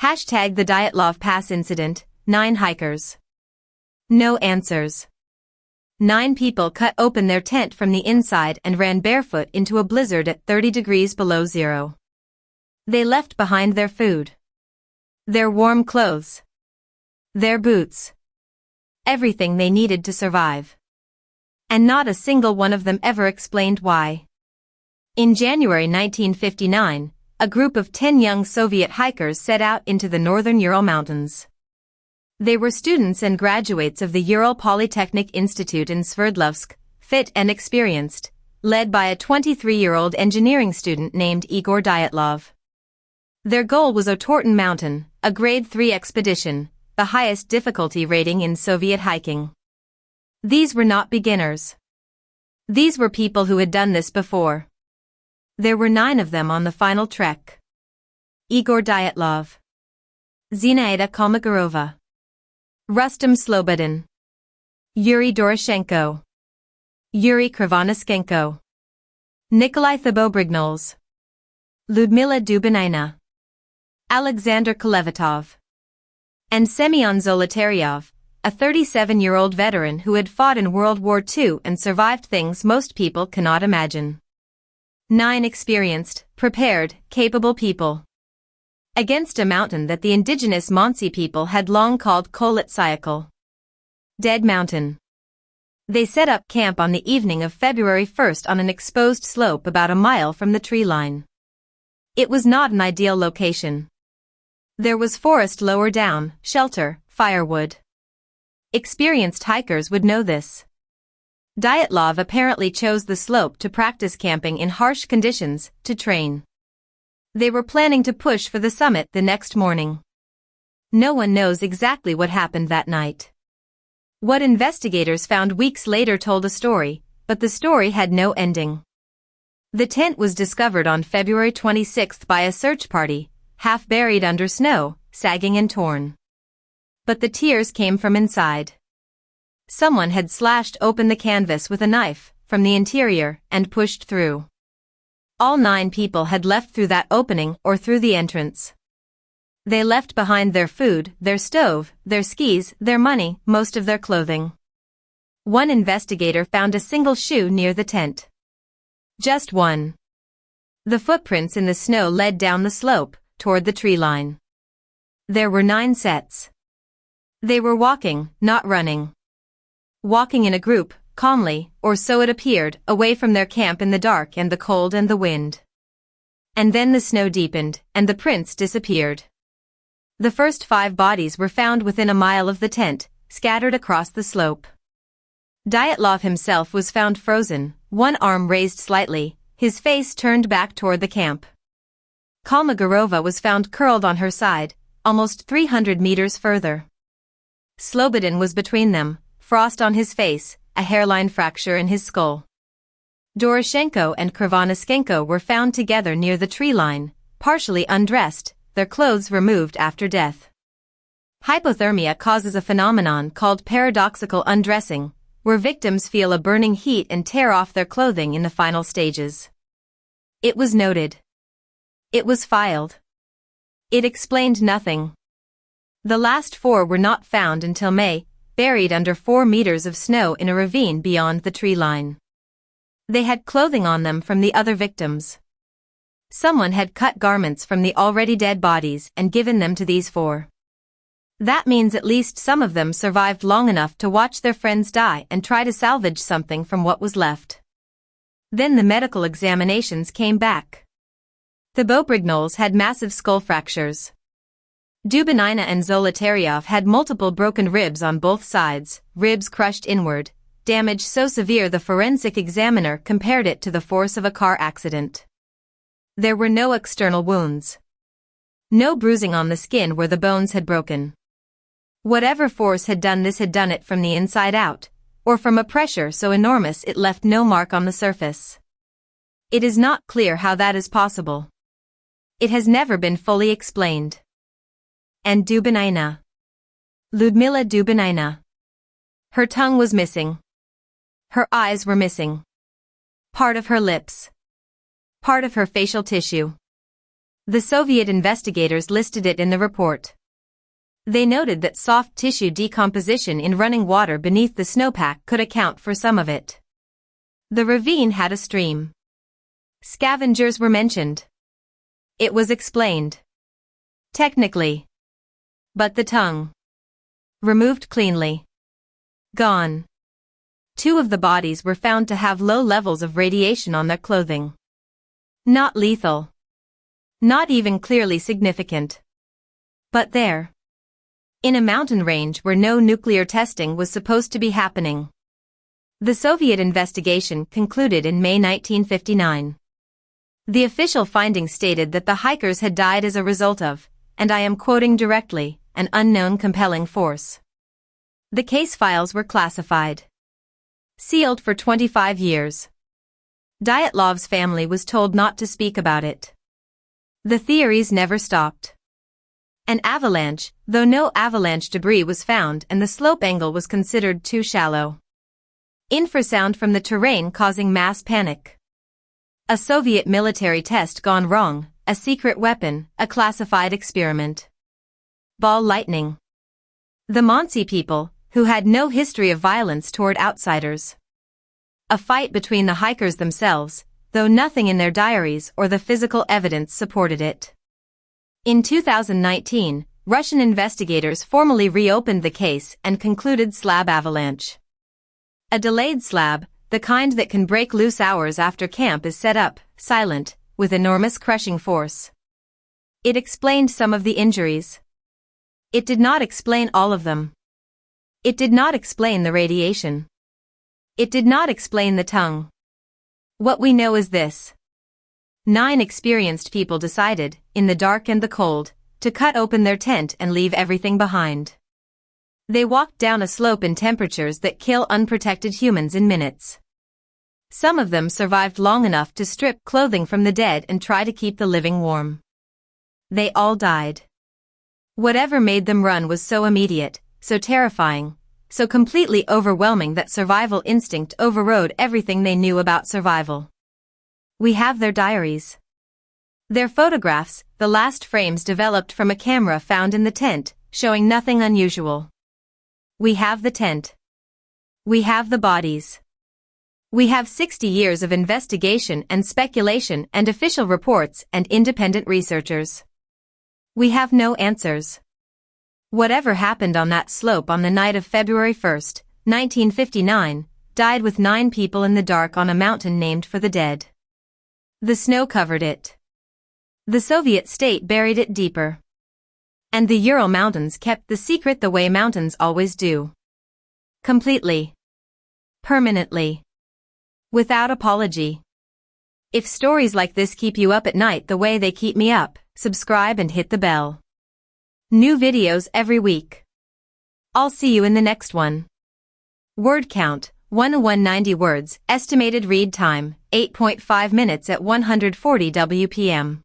Hashtag the Dyatlov Pass incident, 9 hikers. No answers. 9 people cut open their tent from the inside and ran barefoot into a blizzard at 30 degrees below zero. They left behind their food, their warm clothes, their boots, everything they needed to survive. And not a single one of them ever explained why. In January 1959, a group of 10 young Soviet hikers set out into the northern Ural Mountains. They were students and graduates of the Ural Polytechnic Institute in Sverdlovsk, fit and experienced, led by a 23-year-old engineering student named Igor Dyatlov. Their goal was Otorten Mountain, a Grade 3 expedition, the highest difficulty rating in Soviet hiking. These were not beginners. These were people who had done this before. There were 9 of them on the final trek. Igor Dyatlov, Zinaida Kolmogorova, Rustem Slobodin, Yuri Doroshenko, Yuri Krivonischenko, Nikolai Thibeaux-Brignoles, Ludmila Dubinina, Alexander Kolevatov, and Semyon Zolotaryov, a 37-year-old veteran who had fought in World War II and survived things most people cannot imagine. 9 experienced, prepared, capable people. Against a mountain that the indigenous Mansi people had long called Kolet-Syakal, Dead Mountain. They set up camp on the evening of February 1st on an exposed slope about a mile from the tree line. It was not an ideal location. There was forest lower down, shelter, firewood. Experienced hikers would know this. Dyatlov apparently chose the slope to practice camping in harsh conditions, to train. They were planning to push for the summit the next morning. No one knows exactly what happened that night. What investigators found weeks later told a story, but the story had no ending. The tent was discovered on February 26 by a search party, half buried under snow, sagging and torn. But the tears came from inside. Someone had slashed open the canvas with a knife, from the interior, and pushed through. All 9 people had left through that opening or through the entrance. They left behind their food, their stove, their skis, their money, most of their clothing. One investigator found a single shoe near the tent. Just one. The footprints in the snow led down the slope, toward the tree line. There were 9 sets. They were walking, not running. Walking in a group, calmly, or so it appeared, away from their camp in the dark and the cold and the wind. And then the snow deepened, and the prints disappeared. The first 5 bodies were found within a mile of the tent, scattered across the slope. Dyatlov himself was found frozen, one arm raised slightly, his face turned back toward the camp. Kolmogorova was found curled on her side, almost 300 meters further. Slobodin was between them, frost on his face, a hairline fracture in his skull. Doroshenko and Krivonischenko were found together near the tree line, partially undressed, their clothes removed after death. Hypothermia causes a phenomenon called paradoxical undressing, where victims feel a burning heat and tear off their clothing in the final stages. It was noted. It was filed. It explained nothing. The last 4 were not found until May, buried under 4 meters of snow in a ravine beyond the tree line. They had clothing on them from the other victims. Someone had cut garments from the already dead bodies and given them to these 4. That means at least some of them survived long enough to watch their friends die and try to salvage something from what was left. Then the medical examinations came back. Thibeaux-Brignoles had massive skull fractures. Dubinina and Zolotaryov had multiple broken ribs on both sides, ribs crushed inward, damage so severe the forensic examiner compared it to the force of a car accident. There were no external wounds. No bruising on the skin where the bones had broken. Whatever force had done this had done it from the inside out, or from a pressure so enormous it left no mark on the surface. It is not clear how that is possible. It has never been fully explained. And Dubinina. Ludmila Dubinina. Her tongue was missing. Her eyes were missing. Part of her lips. Part of her facial tissue. The Soviet investigators listed it in the report. They noted that soft tissue decomposition in running water beneath the snowpack could account for some of it. The ravine had a stream. Scavengers were mentioned. It was explained. Technically. But the tongue. Removed cleanly. Gone. 2 of the bodies were found to have low levels of radiation on their clothing. Not lethal. Not even clearly significant. But there. In a mountain range where no nuclear testing was supposed to be happening. The Soviet investigation concluded in May 1959. The official findings stated that the hikers had died as a result of, and I am quoting directly, an unknown compelling force. The case files were classified. Sealed for 25 years. Dyatlov's family was told not to speak about it. The theories never stopped. An avalanche, though no avalanche debris was found and the slope angle was considered too shallow. Infrasound from the terrain causing mass panic. A Soviet military test gone wrong, a secret weapon, a classified experiment. Ball lightning. The Mansi people, who had no history of violence toward outsiders. A fight between the hikers themselves, though nothing in their diaries or the physical evidence supported it. In 2019, Russian investigators formally reopened the case and concluded slab avalanche. A delayed slab, the kind that can break loose hours after camp is set up, silent, with enormous crushing force. It explained some of the injuries. It did not explain all of them. It did not explain the radiation. It did not explain the tongue. What we know is this. 9 experienced people decided, in the dark and the cold, to cut open their tent and leave everything behind. They walked down a slope in temperatures that kill unprotected humans in minutes. Some of them survived long enough to strip clothing from the dead and try to keep the living warm. They all died. Whatever made them run was so immediate, so terrifying, so completely overwhelming that survival instinct overrode everything they knew about survival. We have their diaries. Their photographs, the last frames developed from a camera found in the tent, showing nothing unusual. We have the tent. We have the bodies. We have 60 years of investigation and speculation and official reports and independent researchers. We have no answers. Whatever happened on that slope on the night of February 1, 1959, died with 9 people in the dark on a mountain named for the dead. The snow covered it. The Soviet state buried it deeper. And the Ural Mountains kept the secret the way mountains always do. Completely. Permanently. Without apology. If stories like this keep you up at night the way they keep me up, subscribe and hit the bell. New videos every week. I'll see you in the next one. Word count, 190 words, estimated read time, 8.5 minutes at 140 WPM.